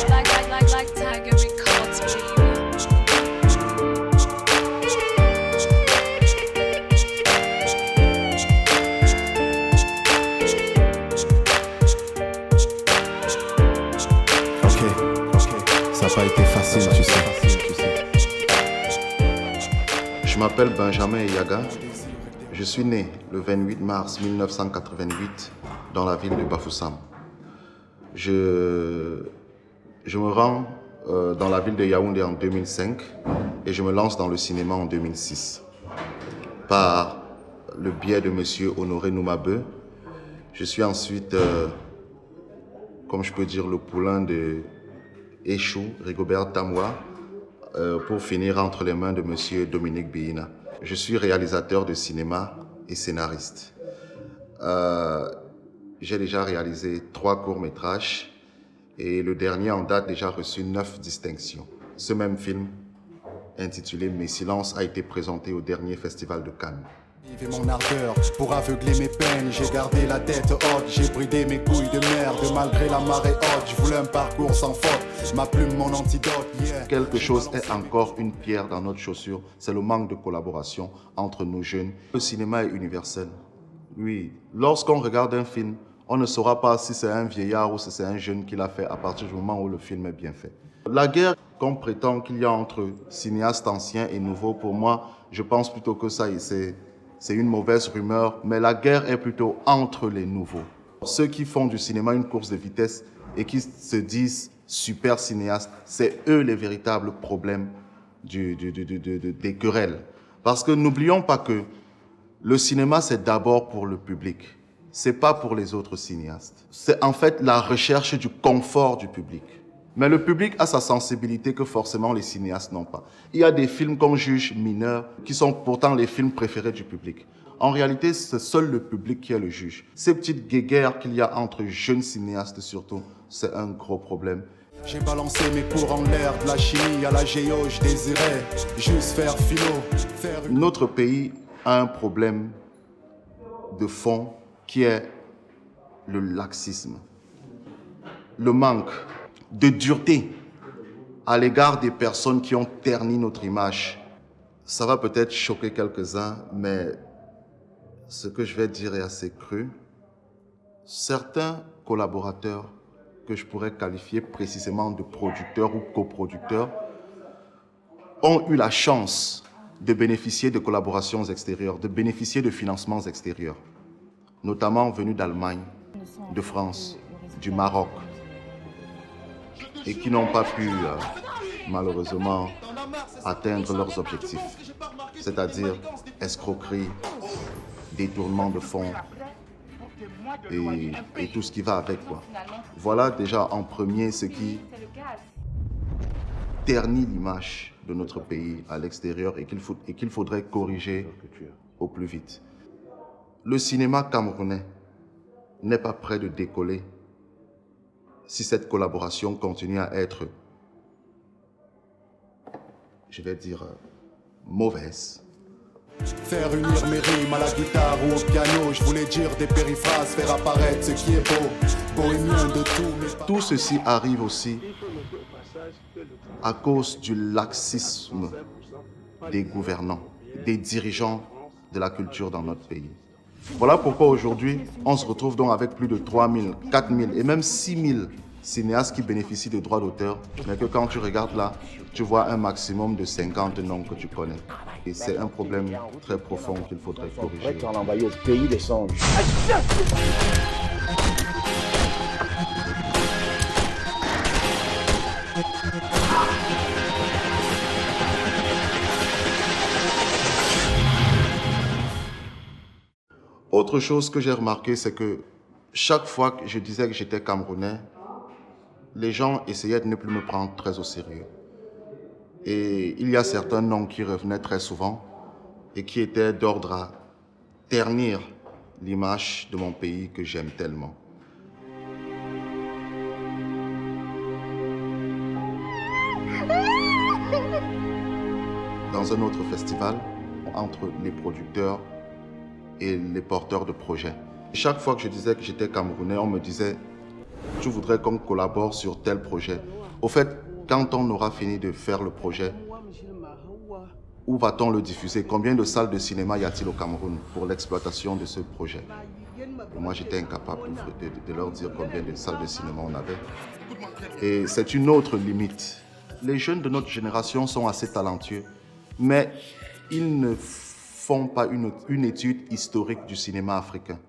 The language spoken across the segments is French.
Like Tiger Records, baby. Ça n'a pas été facile, tu sais. Je m'appelle Benjamin Eyaga. Je suis né le 28 mars 1988 dans la ville de Bafoussam. Je me rends dans la ville de Yaoundé en 2005 et je me lance dans le cinéma en 2006. Par le biais de monsieur Honoré Noumabe, je suis ensuite, comme je peux dire, le poulain de Échou, Rigobert Tamoua, pour finir entre les mains de monsieur Dominique Bihina. Je suis réalisateur de cinéma et scénariste. J'ai déjà réalisé 3 courts-métrages et le dernier en date déjà reçu 9 distinctions. Ce même film, intitulé Mes silences, a été présenté au dernier festival de Cannes. Mon ardeur pour aveugler mes peines, j'ai gardé la tête haute, j'ai bridé mes couilles de merde malgré la marée haute. Je voulais un parcours sans faute, ma plume mon antidote. Yeah. Quelque chose est encore une pierre dans notre chaussure, c'est le manque de collaboration entre nos jeunes. Le cinéma est universel. Oui, lorsqu'on regarde un film, on ne saura pas si c'est un vieillard ou si c'est un jeune qui l'a fait à partir du moment où le film est bien fait. La guerre qu'on prétend qu'il y a entre cinéastes anciens et nouveaux, pour moi, je pense plutôt que ça, c'est une mauvaise rumeur, mais la guerre est plutôt entre les nouveaux. Ceux qui font du cinéma une course de vitesse et qui se disent super cinéastes, c'est eux les véritables problèmes des querelles. Parce que n'oublions pas que le cinéma, c'est d'abord pour le public. C'est pas pour les autres cinéastes. C'est en fait la recherche du confort du public. Mais le public a sa sensibilité que forcément les cinéastes n'ont pas. Il y a des films comme Juge mineur qui sont pourtant les films préférés du public. En réalité, c'est seul le public qui est le juge. Ces petites guéguerres qu'il y a entre jeunes cinéastes surtout, c'est un gros problème. J'ai balancé mes cours en l'air, de la chimie à la géo, je désirais juste faire philo. Notre pays a un problème de fond qui est le laxisme, le manque de dureté à l'égard des personnes qui ont terni notre image. Ça va peut-être choquer quelques-uns, mais ce que je vais dire est assez cru. Certains collaborateurs que je pourrais qualifier précisément de producteurs ou coproducteurs ont eu la chance de bénéficier de collaborations extérieures, de bénéficier de financements extérieurs, notamment venus d'Allemagne, de France, du Maroc, et qui n'ont pas pu, malheureusement, atteindre leurs objectifs, c'est-à-dire escroquerie, détournement de fonds et tout ce qui va avec, quoi. Voilà déjà en premier ce qui ternit l'image de notre pays à l'extérieur et qu'il faudrait corriger au plus vite. Le cinéma camerounais n'est pas prêt de décoller si cette collaboration continue à être, je vais dire, mauvaise. Faire unir mes rimes à la guitare ou au piano, je voulais dire des périphrases, faire apparaître ce qui est beau, bohémien de tout. Mais tout ceci arrive aussi à cause du laxisme des gouvernants, des dirigeants de la culture dans notre pays. Voilà pourquoi aujourd'hui, on se retrouve donc avec plus de 3000, 4000 et même 6000 cinéastes qui bénéficient de droits d'auteur, mais que quand tu regardes là, tu vois un maximum de 50 noms que tu connais. Et c'est un problème très profond qu'il faudrait corriger. On l'a envoyé au pays des songes. Autre chose que j'ai remarqué, c'est que chaque fois que je disais que j'étais Camerounais, les gens essayaient de ne plus me prendre très au sérieux. Et il y a certains noms qui revenaient très souvent et qui étaient d'ordre à ternir l'image de mon pays que j'aime tellement. Dans un autre festival, entre les producteurs et les porteurs de projets. Chaque fois que je disais que j'étais Camerounais, on me disait Je voudrais qu'on collabore sur tel projet. Au fait, quand on aura fini de faire le projet, où va-t-on le diffuser? Combien de salles de cinéma y a-t-il au Cameroun pour l'exploitation de ce projet? Et moi, j'étais incapable de leur dire combien de salles de cinéma on avait. Et c'est une autre limite. Les jeunes de notre génération sont assez talentueux, mais ils ne font pas une étude historique du cinéma africain.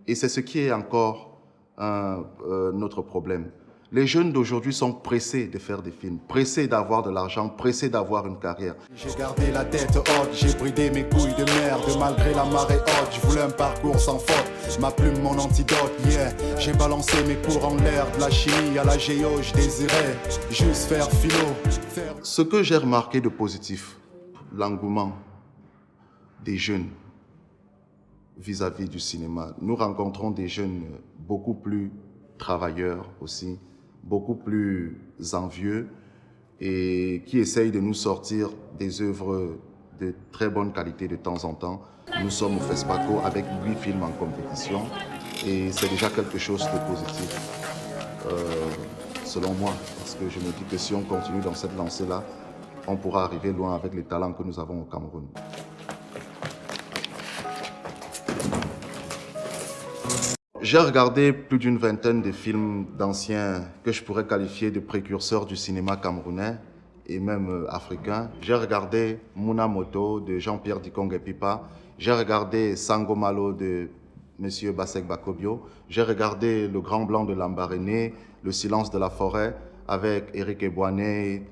Et c'est ce qui est encore notre problème. Les jeunes d'aujourd'hui sont pressés de faire des films, pressés d'avoir de l'argent, pressés d'avoir une carrière. J'ai gardé la tête haute, j'ai bridé mes couilles de merde. Malgré la marée haute, je voulais un parcours sans faute. Ma plume, mon antidote, yeah. J'ai balancé mes cours en l'air, de la chimie à la géo, je désirais juste faire philo. Ce que j'ai remarqué de positif, l'engouement des jeunes vis-à-vis du cinéma. Nous rencontrons des jeunes beaucoup plus travailleurs aussi, beaucoup plus envieux et qui essayent de nous sortir des œuvres de très bonne qualité de temps en temps. Nous sommes au FESPACO avec 8 films en compétition et c'est déjà quelque chose de positif, selon moi, parce que je me dis que si on continue dans cette lancée-là, on pourra arriver loin avec les talents que nous avons au Cameroun. J'ai regardé plus d'une vingtaine de films d'anciens que je pourrais qualifier de précurseurs du cinéma camerounais et même africain. J'ai regardé Muna Moto de Jean-Pierre Dikongue Pipa. J'ai regardé Sango Malo de M. Basek Bakobio. J'ai regardé Le Grand Blanc de Lambaréné, Le Silence de la Forêt avec Éric Ebouané,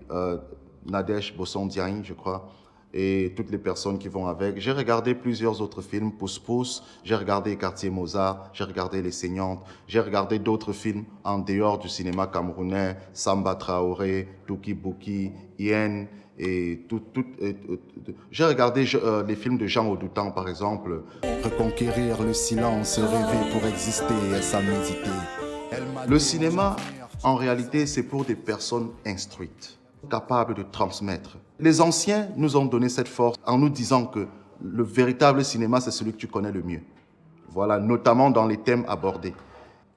Nadège Bosson-Diagne, je crois, et toutes les personnes qui vont avec. J'ai regardé plusieurs autres films, Pousse Pousse, j'ai regardé Quartier Mozart, j'ai regardé Les Saignantes, j'ai regardé d'autres films en dehors du cinéma camerounais, Samba Traoré, Tuki Bouki, Yen, et j'ai regardé les films de Jean Audoutan, par exemple. Reconquérir le silence, rêver pour exister et sa méditer. Le cinéma, en réalité, c'est pour des personnes instruites, capables de transmettre. Les anciens nous ont donné cette force en nous disant que le véritable cinéma, c'est celui que tu connais le mieux. Voilà, notamment dans les thèmes abordés.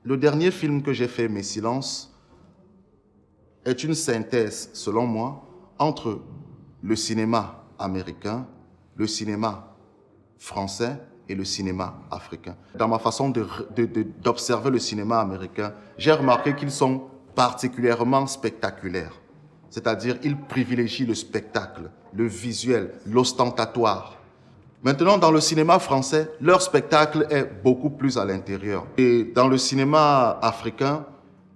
Le dernier film que j'ai fait, Mes Silences, est une synthèse, selon moi, entre le cinéma américain, le cinéma français et le cinéma africain. Dans ma façon d'observer le cinéma américain, j'ai remarqué qu'ils sont particulièrement spectaculaires. C'est-à-dire, ils privilégient le spectacle, le visuel, l'ostentatoire. Maintenant, dans le cinéma français, leur spectacle est beaucoup plus à l'intérieur. Et dans le cinéma africain,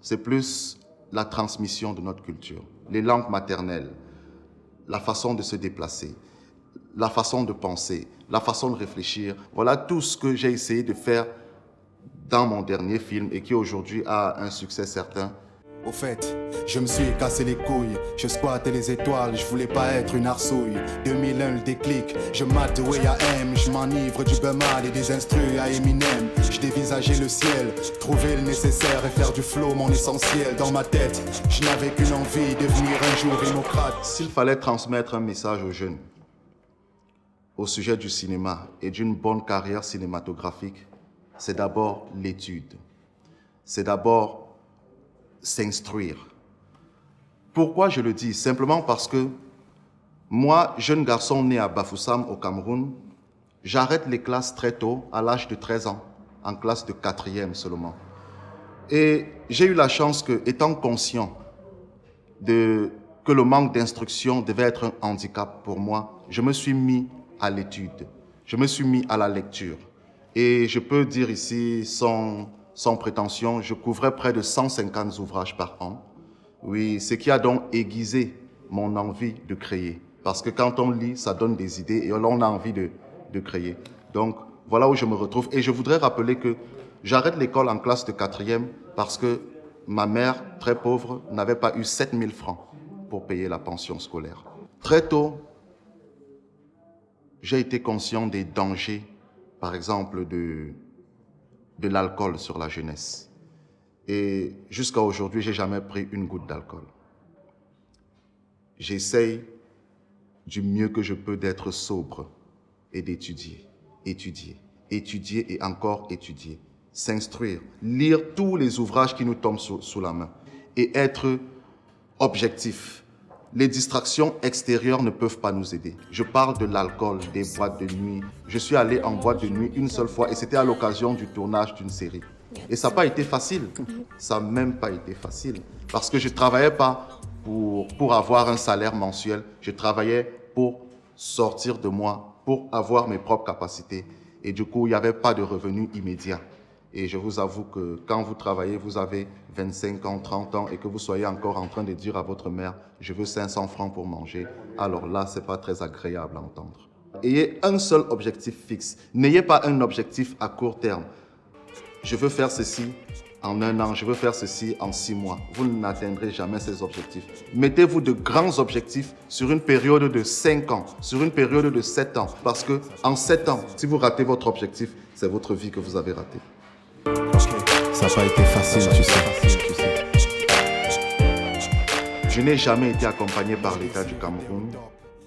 c'est plus la transmission de notre culture, les langues maternelles, la façon de se déplacer, la façon de penser, la façon de réfléchir. Voilà tout ce que j'ai essayé de faire dans mon dernier film et qui aujourd'hui a un succès certain. Au fait, je me suis cassé les couilles, je squattais les étoiles, je voulais pas être une arsouille. 2001 le déclic, je mate de Way AM, je m'enivre du Bumad et des instrus à Eminem. Je dévisageais le ciel, trouver le nécessaire et faire du flow mon essentiel. Dans ma tête, je n'avais qu'une envie, devenir un jour démocrate. S'il fallait transmettre un message aux jeunes au sujet du cinéma et d'une bonne carrière cinématographique, c'est d'abord l'étude. C'est d'abord s'instruire. Pourquoi je le dis? Simplement parce que moi, jeune garçon né à Bafoussam au Cameroun, j'arrête les classes très tôt, à l'âge de 13 ans, en classe de 4e seulement. Et j'ai eu la chance que, étant conscient que le manque d'instruction devait être un handicap pour moi, je me suis mis à l'étude, je me suis mis à la lecture. Et je peux dire ici, sans prétention, je couvrais près de 150 ouvrages par an. Oui, ce qui a donc aiguisé mon envie de créer. Parce que quand on lit, ça donne des idées et on a envie de créer. Donc, voilà où je me retrouve. Et je voudrais rappeler que j'arrête l'école en classe de 4e parce que ma mère, très pauvre, n'avait pas eu 7000 francs pour payer la pension scolaire. Très tôt, j'ai été conscient des dangers, par exemple, de l'alcool sur la jeunesse. Et jusqu'à aujourd'hui, je n'ai jamais pris une goutte d'alcool. J'essaye du mieux que je peux d'être sobre et d'étudier, étudier, étudier et encore étudier. s'instruire, lire tous les ouvrages qui nous tombent sous la main et être objectif. Les distractions extérieures ne peuvent pas nous aider. Je parle de l'alcool, des boîtes de nuit. Je suis allé en boîte de nuit une seule fois et c'était à l'occasion du tournage d'une série. Et ça n'a pas été facile. Ça n'a même pas été facile. Parce que je ne travaillais pas pour avoir un salaire mensuel. Je travaillais pour sortir de moi, pour avoir mes propres capacités. Et du coup, il n'y avait pas de revenus immédiats. Et je vous avoue que quand vous travaillez, vous avez 25 ans, 30 ans et que vous soyez encore en train de dire à votre mère « je veux 500 francs pour manger », alors là, ce n'est pas très agréable à entendre. Ayez un seul objectif fixe. N'ayez pas un objectif à court terme. Je veux faire ceci en 1 an, je veux faire ceci en 6 mois. Vous n'atteindrez jamais ces objectifs. Mettez-vous de grands objectifs sur une période de 5 ans, sur une période de 7 ans. Parce qu'en 7 ans, si vous ratez votre objectif, c'est votre vie que vous avez ratée. Ça n'a pas été facile, tu sais. Je n'ai jamais été accompagné par l'État du Cameroun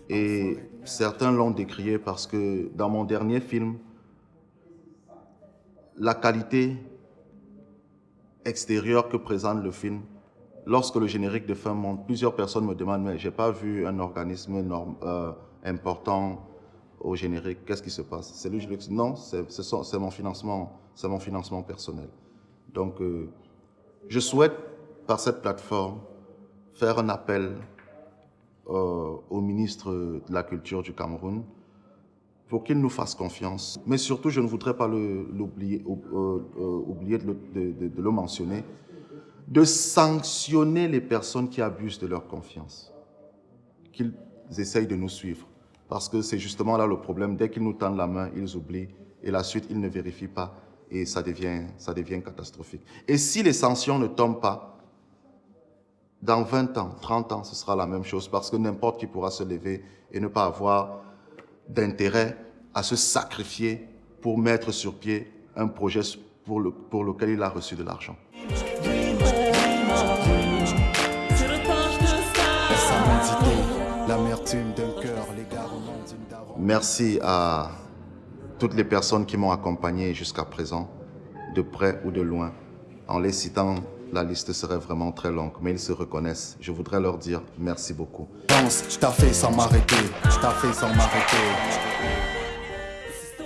et certains l'ont décrié parce que dans mon dernier film, la qualité extérieure que présente le film, lorsque le générique de fin monte, plusieurs personnes me demandent « mais je n'ai pas vu un organisme important au générique, qu'est-ce qui se passe ?» C'est lui, je lui dis « non, c'est mon financement personnel. » Donc, je souhaite, par cette plateforme, faire un appel au ministre de la Culture du Cameroun pour qu'il nous fasse confiance. Mais surtout, je ne voudrais pas oublier de le mentionner, de sanctionner les personnes qui abusent de leur confiance, qu'ils essayent de nous suivre. Parce que c'est justement là le problème. Dès qu'ils nous tendent la main, ils oublient et la suite, ils ne vérifient pas et ça devient catastrophique. Et si les sanctions ne tombent pas, dans 20 ans, 30 ans, ce sera la même chose parce que n'importe qui pourra se lever et ne pas avoir d'intérêt à se sacrifier pour mettre sur pied un projet pour lequel il a reçu de l'argent. Merci à toutes les personnes qui m'ont accompagné jusqu'à présent, de près ou de loin. En les citant, la liste serait vraiment très longue, mais ils se reconnaissent. Je voudrais leur dire merci beaucoup. Je t'ai fait sans m'arrêter, je t'ai fait sans m'arrêter.